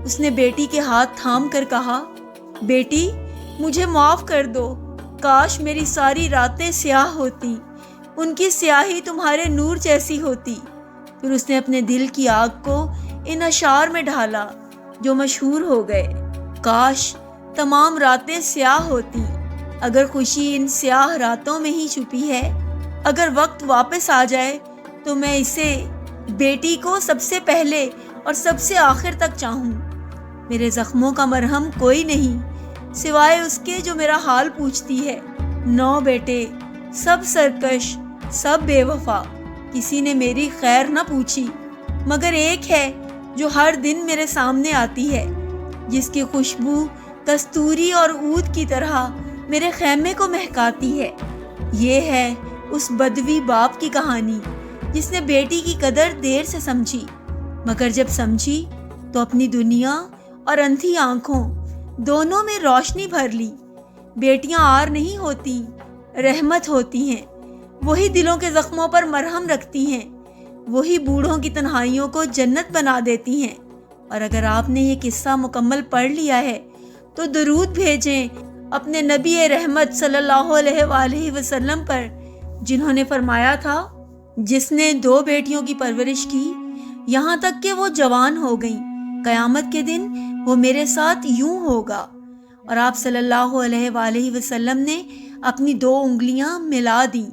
اس نے بیٹی کے ہاتھ تھام کر کہا، بیٹی مجھے معاف کر دو، کاش میری ساری راتیں سیاہ ہوتی، ان کی سیاہی تمہارے نور جیسی ہوتی۔ پھر اس نے اپنے دل کی آگ کو ان اشعار میں ڈھالا جو مشہور ہو گئے۔ کاش تمام راتیں سیاہ ہوتی، اگر خوشی ان سیاہ راتوں میں ہی چھپی ہے۔ اگر وقت واپس آ جائے تو میں اسے، بیٹی کو، سب سے پہلے اور سب سے آخر تک چاہوں۔ میرے زخموں کا مرہم کوئی نہیں سوائے اس کے جو میرا حال پوچھتی ہے۔ 9 بیٹے، سب سرکش، سب بے وفا، کسی نے میری خیر نہ پوچھی، مگر ایک ہے جو ہر دن میرے سامنے آتی ہے، جس کی خوشبو کستوری اور عود کی طرح میرے خیمے کو مہکاتی ہے۔ یہ ہے اس بدوی باپ کی کہانی جس نے بیٹی کی قدر دیر سے سمجھی، مگر جب سمجھی تو اپنی دنیا اور اندھی آنکھوں دونوں میں روشنی بھر لی۔ بیٹیاں آر نہیں ہوتی، رحمت ہوتی ہیں، وہی دلوں کے زخموں پر مرہم رکھتی ہیں، وہی بوڑھوں کی تنہائیوں کو جنت بنا دیتی ہیں۔ اور اگر آپ نے یہ قصہ مکمل پڑھ لیا ہے تو درود بھیجیں اپنے نبی رحمت صلی اللہ علیہ وآلہ وسلم پر، جنہوں نے فرمایا تھا، جس نے 2 بیٹیوں کی پرورش کی یہاں تک کہ وہ جوان ہو گئیں، قیامت کے دن وہ میرے ساتھ یوں ہوگا۔ اور آپ صلی اللہ علیہ وآلہ وسلم نے اپنی 2 انگلیاں ملا دیں